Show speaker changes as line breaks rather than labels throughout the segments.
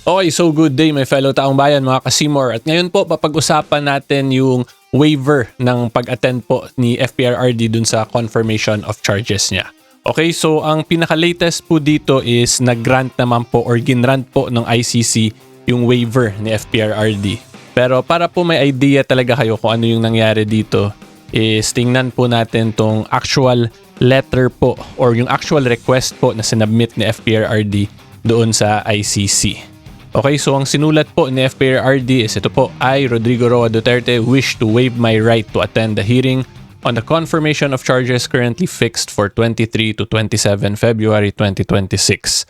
Okay, so good day my fellow taong bayan mga ka-Seymour. At ngayon po papag-usapan natin yung waiver ng pag-attend po ni FPRRD dun sa confirmation of charges niya. Okay, so ang pinaka-latest po dito is nag-grant naman po or ginrant po ng ICC yung waiver ni FPRRD. Pero para po may idea talaga kayo kung ano yung nangyari dito is tingnan po natin tong actual letter po or yung actual request po na sinubmit ni FPRRD doon sa ICC. Okay, so ang sinulat po ni FPRRD is ito po, I, Rodrigo Roa Duterte, wish to waive my right to attend the hearing on the confirmation of charges currently fixed for 23 to 27 February 2026.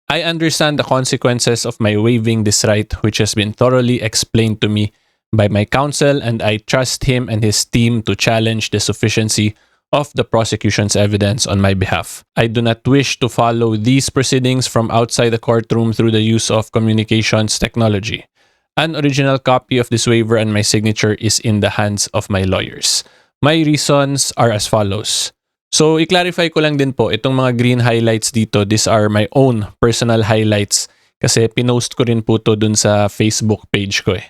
I understand the consequences of my waiving this right, which has been thoroughly explained to me by my counsel, and I trust him and his team to challenge the sufficiency of the prosecution's evidence on my behalf. I do not wish to follow these proceedings from outside the courtroom through the use of communications technology. An original copy of this waiver and my signature is in the hands of my lawyers. My reasons are as follows. So, i-clarify ko lang din po, itong mga green highlights dito, these are my own personal highlights kasi pinost ko rin po to dun sa Facebook page ko eh.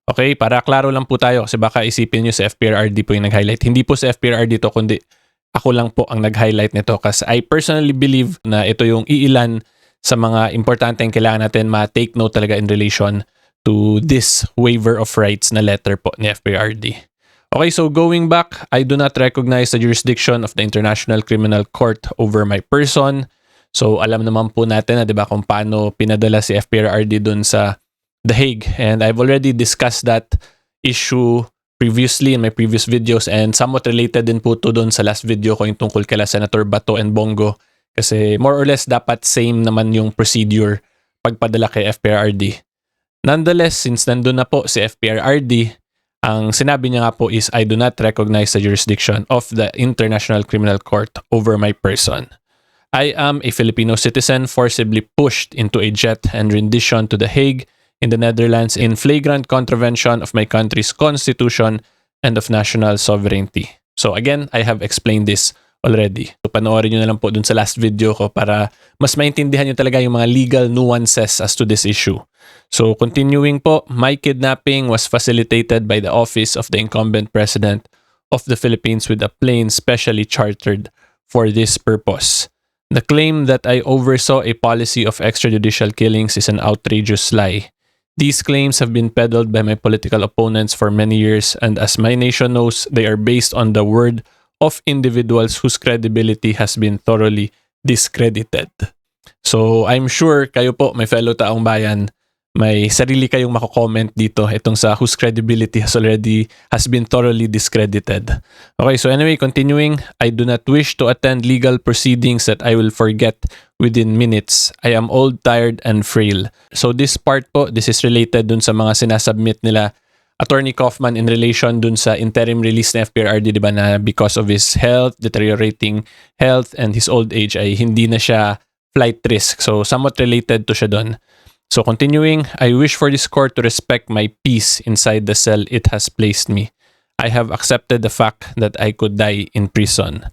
Okay, para klaro lang po tayo kasi baka isipin nyo sa FPRRD po yung nag-highlight. Hindi po sa FPRRD to kundi ako lang po ang nag-highlight nito kasi I personally believe na ito yung iilan sa mga importanteng kailangan natin ma-take note talaga in relation to this waiver of rights na letter po ni FPRRD. Okay, so going back, I do not recognize the jurisdiction of the International Criminal Court over my person. So alam naman po natin na 'di ba kung paano pinadala si FPRRD dun sa The Hague, and I've already discussed that issue previously in my previous videos and somewhat related din po to doon sa last video ko yung tungkol kala Senator Bato and Bongo kasi more or less dapat same naman yung procedure pagpadala kay FPRRD. Nonetheless, since nandun na po si FPRRD, ang sinabi niya nga po is I do not recognize the jurisdiction of the International Criminal Court over my person. I am a Filipino citizen forcibly pushed into a jet and rendition to The Hague in the Netherlands in flagrant contravention of my country's constitution and of national sovereignty. So again, I have explained this already. So panoorin nyo na lang po dun sa last video ko para mas maintindihan nyo talaga yung mga legal nuances as to this issue. So continuing po, my kidnapping was facilitated by the office of the incumbent president of the Philippines with a plane specially chartered for this purpose. The claim that I oversaw a policy of extrajudicial killings is an outrageous lie. These claims have been peddled by my political opponents for many years, and as my nation knows, they are based on the word of individuals whose credibility has been thoroughly discredited. So, I'm sure kayo po, my fellow taong bayan, may sarili kayong mako-comment dito itong sa whose credibility has been thoroughly discredited. Okay, so anyway, continuing, I do not wish to attend legal proceedings that I will forget within minutes. I am old, tired, and frail. So this part po, this is related dun sa mga sinasubmit nila Attorney Kaufman in relation dun sa interim release na FPRRD, di ba, na because of his health, deteriorating health, and his old age ay hindi na siya flight risk. So somewhat related to siya dun. So continuing, I wish for this court to respect my peace inside the cell it has placed me. I have accepted the fact that I could die in prison.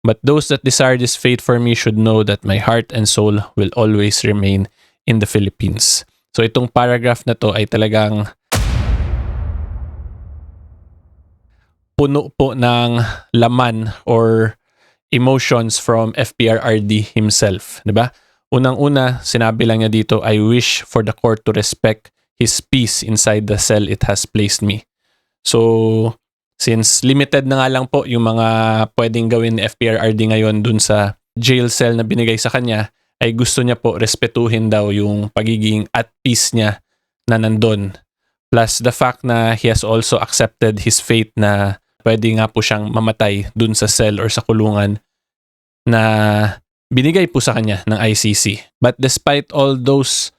But those that desire this fate for me should know that my heart and soul will always remain in the Philippines. So itong paragraph na to ay talagang puno po ng laman or emotions from FPRRD himself, di ba? Unang-una, sinabi lang niya dito, I wish for the court to respect his peace inside the cell it has placed me. So, since limited na nga lang po yung mga pwedeng gawin ni FPRRD ngayon dun sa jail cell na binigay sa kanya, ay gusto niya po respetuhin daw yung pagiging at peace niya na nandun. Plus the fact na he has also accepted his fate na pwede nga po siyang mamatay dun sa cell or sa kulungan na binigay po sa kanya ng ICC. But despite all those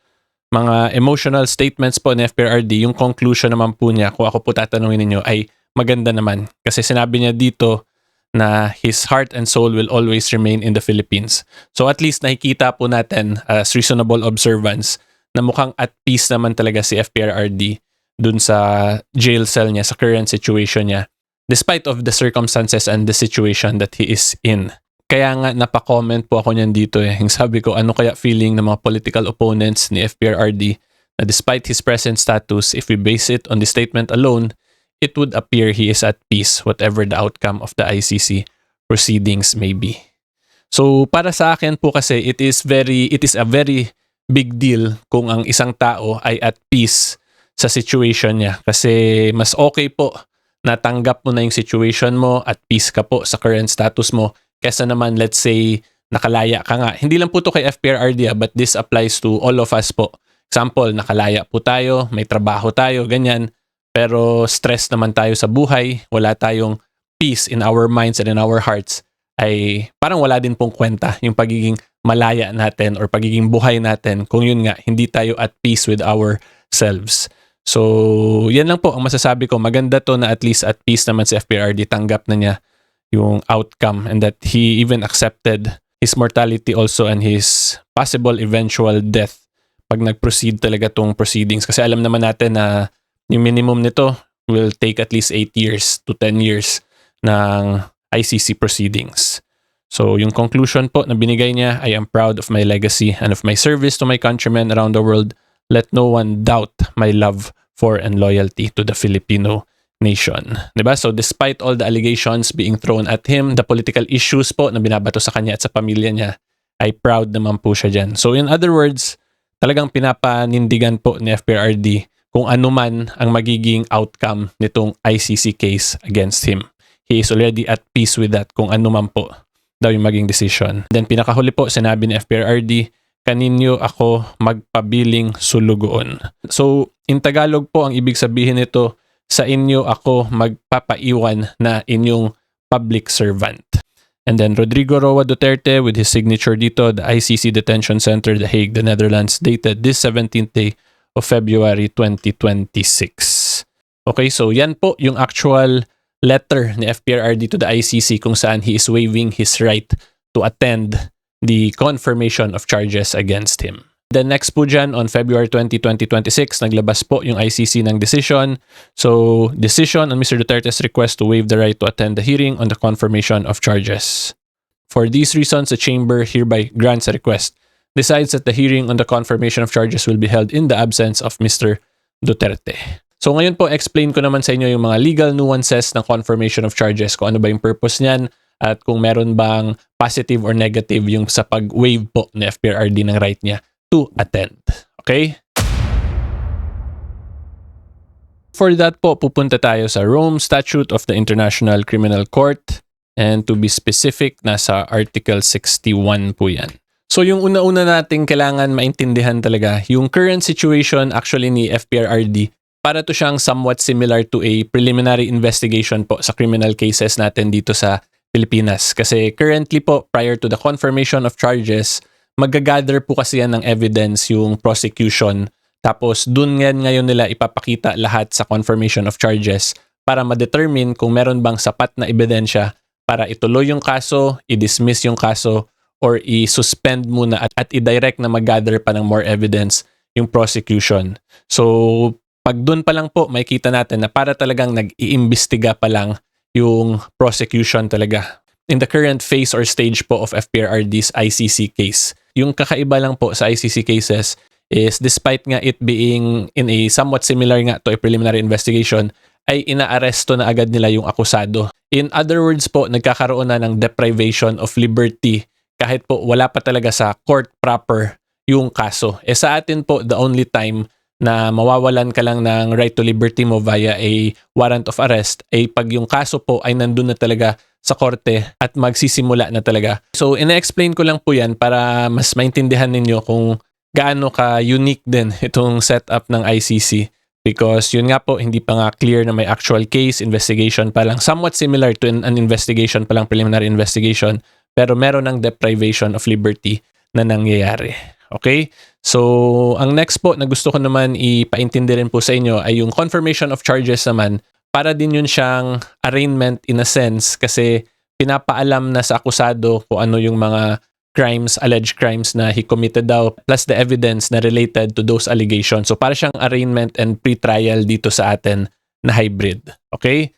mga emotional statements po ni FPRRD, yung conclusion naman po niya, kung ako po tatanungin ninyo, ay maganda naman. Kasi sinabi niya dito na his heart and soul will always remain in the Philippines. So at least nakikita po natin as reasonable observance na mukhang at peace naman talaga si FPRRD dun sa jail cell niya, sa current situation niya, despite of the circumstances and the situation that he is in. Kaya nga napa-comment po ako niyan dito eh. Yung sabi ko, ano kaya feeling ng mga political opponents ni FPRRD na despite his present status, if we base it on the statement alone, it would appear he is at peace whatever the outcome of the ICC proceedings may be. So para sa akin po kasi it is a very big deal kung ang isang tao ay at peace sa situation niya, kasi mas okay po natanggap mo na yung situation mo, at peace ka po sa current status mo, kesa naman let's say nakalaya ka nga. Hindi lang po to kay FPRRD but this applies to all of us po. Example, nakalaya po tayo, may trabaho tayo, ganyan, pero stress naman tayo sa buhay, wala tayong peace in our minds and in our hearts, ay parang wala din pong kwenta yung pagiging malaya natin or pagiging buhay natin kung yun nga, hindi tayo at peace with ourselves. So, yan lang po ang masasabi ko. Maganda to na at least at peace naman si FPRRD, tanggap na niya yung outcome and that he even accepted his mortality also and his possible eventual death pag nag-proceed talaga tong proceedings. Kasi alam naman natin na yung minimum nito will take at least 8 years to 10 years ng ICC proceedings. So yung conclusion po na binigay niya, I am proud of my legacy and of my service to my countrymen around the world. Let no one doubt my love for and loyalty to the Filipino nation. Diba? So despite all the allegations being thrown at him, the political issues po na binabato sa kanya at sa pamilya niya, ay proud naman po siya dyan. So in other words, talagang pinapanindigan po ni FPRRD kung ano man ang magiging outcome nitong ICC case against him. He is already at peace with that kung ano man po daw yung maging decision. Then pinakahuli po, sinabi ni FPRRD, kaninyo ako magpabiling sulugoon. So in Tagalog po, ang ibig sabihin nito, sa inyo ako magpapaiwan na inyong public servant. And then Rodrigo Roa Duterte with his signature dito, the ICC Detention Center, The Hague, the Netherlands, dated this 17th day of February 2026. Okay, so yan po yung actual letter ni FPRRD to the ICC kung saan he is waiving his right to attend the confirmation of charges against him. Then next po dyan, on February 20, 2026, naglabas po yung ICC ng decision. So, decision on Mr. Duterte's request to waive the right to attend the hearing on the confirmation of charges. For these reasons, the Chamber hereby grants a request, decides that the hearing on the confirmation of charges will be held in the absence of Mr. Duterte. So ngayon po, explain ko naman sa inyo yung mga legal nuances ng confirmation of charges, kung ano ba yung purpose niyan, at kung meron bang positive or negative yung sa pag-waive po ni FPRRD ng right niya to attend. Okay? For that po, pupunta tayo sa Rome Statute of the International Criminal Court, and to be specific, nasa Article 61 po yan. So yung una-una nating kailangan maintindihan talaga, yung current situation actually ni FPRRD, para to siyang somewhat similar to a preliminary investigation po sa criminal cases natin dito sa Pilipinas. Kasi currently po, prior to the confirmation of charges, magagather po kasi yan ng evidence yung prosecution. Tapos dun ngayon nila ipapakita lahat sa confirmation of charges para ma-determine kung meron bang sapat na ebidensya para ituloy yung kaso, i-dismiss yung kaso, or i-suspend muna at i-direct na mag-gather pa ng more evidence yung prosecution. So pag dun pa lang po, makikita natin na para talagang nag-iimbestiga pa lang yung prosecution talaga. In the current phase or stage po of FPRRD's ICC case. Yung kakaiba lang po sa ICC cases is despite nga it being in a somewhat similar nga to a preliminary investigation, ay inaaresto na agad nila yung akusado. In other words po, nagkakaroon na ng deprivation of liberty kahit po wala pa talaga sa court proper yung kaso. Sa atin po, the only time na mawawalan ka lang ng right to liberty mo via a warrant of arrest ay pag yung kaso po ay nandun na talaga sa korte at magsisimula na talaga. So, ina-explain ko lang po yan para mas maintindihan ninyo kung gaano ka-unique din itong setup ng ICC. Because yun nga po, hindi pa nga clear na may actual case, investigation pa lang. Somewhat similar to an investigation pa lang, preliminary investigation. Pero meron ng deprivation of liberty na nangyayari. Okay? So, ang next po na gusto ko naman ipaintindi rin po sa inyo ay yung confirmation of charges naman. Para din yun siyang arraignment in a sense kasi pinapaalam na sa akusado kung ano yung mga crimes, alleged crimes na he committed daw plus the evidence na related to those allegations. So, para siyang arraignment and pre-trial dito sa atin na hybrid. Okay?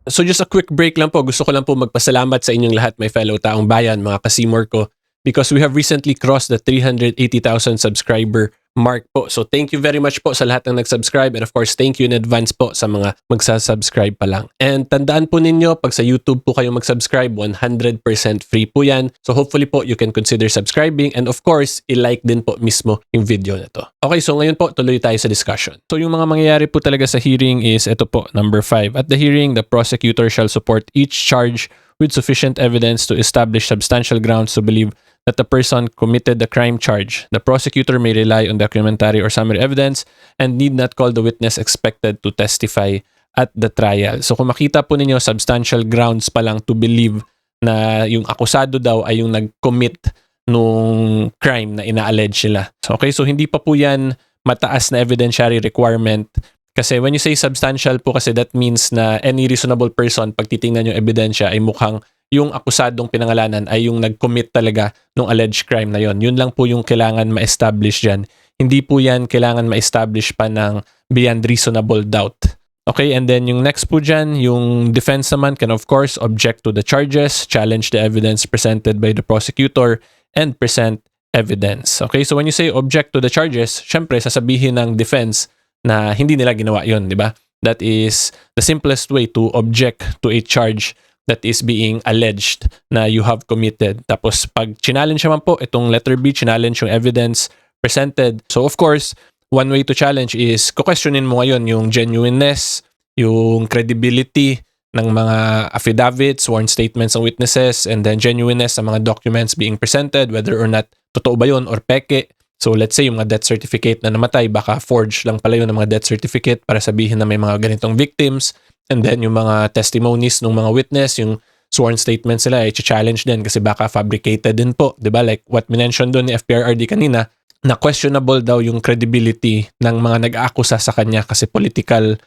So just a quick break lang po. Gusto ko lang po magpasalamat sa inyong lahat, my fellow taong bayan, mga kasimor ko. because we have recently crossed the 380,000 subscriber mark po. So thank you very much po sa lahat ng nag-subscribe, and of course thank you in advance po sa mga magsasubscribe pa lang. And tandaan po ninyo, pag sa YouTube po kayo mag-subscribe, 100% free po yan. So hopefully po you can consider subscribing, and of course i-like din po mismo yung video na to. Okay, so ngayon po tuloy tayo sa discussion. So yung mga mangyayari po talaga sa hearing is ito po, number 5. At the hearing, the prosecutor shall support each charge with sufficient evidence to establish substantial grounds to believe that the person committed the crime charge. The prosecutor may rely on documentary or summary evidence and need not call the witness expected to testify at the trial. So kung makita po ninyo, substantial grounds pa lang to believe na yung akusado daw ay yung nag-commit nung crime na ina-allege nila. So, okay, so hindi pa po yan mataas na evidentiary requirement. Kasi when you say substantial po kasi that means na any reasonable person, pag titingnan yung ebidensya ay mukhang yung akusadong pinangalanan ay yung nag-commit talaga ng alleged crime na yon. Yun lang po yung kailangan ma-establish dyan. Hindi po yan kailangan ma-establish pa ng beyond reasonable doubt. Okay, and then yung next po dyan, yung defense naman can of course object to the charges, challenge the evidence presented by the prosecutor, and present evidence. Okay, so when you say object to the charges, syempre sasabihin ng defense na hindi nila ginawa yun, di ba? That is the simplest way to object to a charge that is being alleged na you have committed. Tapos pag challenge naman po, itong letter B, challenge yung evidence presented. So of course, one way to challenge is kukwestiyonin mo ngayon yung genuineness, yung credibility ng mga affidavits, sworn statements ng witnesses, and then genuineness ng mga documents being presented, whether or not totoo ba yun or peke. So let's say yung mga death certificate na namatay, baka forged lang pala yun ng mga death certificate para sabihin na may mga ganitong victims. And then yung mga testimonies ng mga witness, yung sworn statements nila ay challenge din kasi baka fabricated din po. Diba? Like what mentioned doon ni FPRRD kanina, na questionable daw yung credibility ng mga nag-aakusa sa kanya kasi political,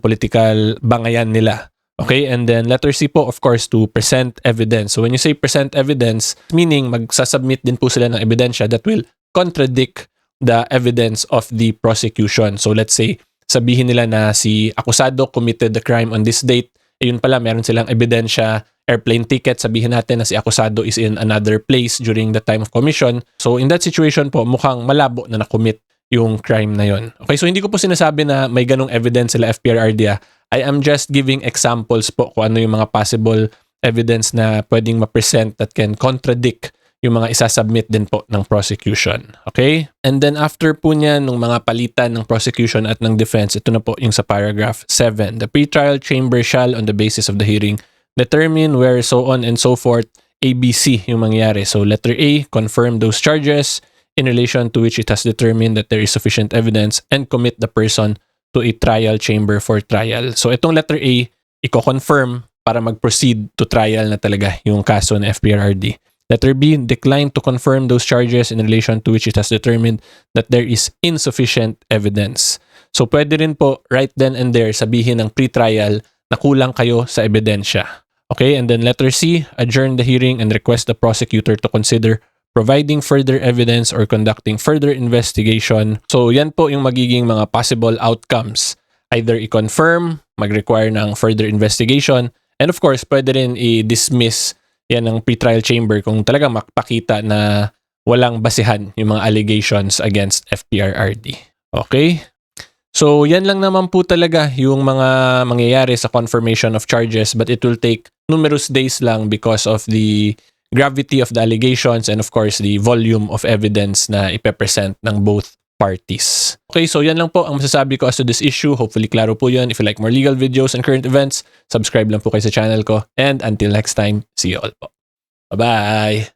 political bangayan nila. Okay, and then letter C po, of course, to present evidence. So when you say present evidence, meaning magsasubmit din po sila ng ebidensya that will contradict the evidence of the prosecution. So let's say, sabihin nila na si akusado committed the crime on this date, yun pala meron silang ebidensya, airplane ticket, sabihin natin na si akusado is in another place during the time of commission. So in that situation po, mukhang malabo na nakommit yung crime na yon. Okay, so hindi ko po sinasabi na may ganong evidence sila FPRRD. I am just giving examples po kung ano yung mga possible evidence na pwedeng ma-present that can contradict yung mga isasubmit din po ng prosecution. Okay? And then after po niya, nung mga palitan ng prosecution at ng defense, ito na po yung sa paragraph 7. The pretrial chamber shall, on the basis of the hearing, determine where so on and so forth, ABC yung mangyari. So letter A, confirm those charges in relation to which it has determined that there is sufficient evidence and commit the person to a trial chamber for trial. So itong letter A, i-confirm para mag-proceed to trial na talaga yung kaso ng FPRRD. Letter B, decline to confirm those charges in relation to which it has determined that there is insufficient evidence. So pwede rin po right then and there sabihin ng pre-trial na kulang kayo sa ebidensya. Okay, and then letter C, adjourn the hearing and request the prosecutor to consider providing further evidence or conducting further investigation. So yan po yung magiging mga possible outcomes. Either i-confirm, mag-require ng further investigation, and of course, pwede rin i-dismiss yan ng pretrial chamber kung talagang makapakita na walang basihan yung mga allegations against FPRRD. Okay? So, yan lang naman po talaga yung mga mangyayari sa confirmation of charges, but it will take numerous days lang because of the gravity of the allegations and of course the volume of evidence na ipepresent ng both parties. Okay, so yan lang po ang masasabi ko as to this issue. Hopefully klaro po yun. If you like more legal videos and current events, subscribe lang po kayo sa channel ko. And until next time, see you all po. Bye-bye!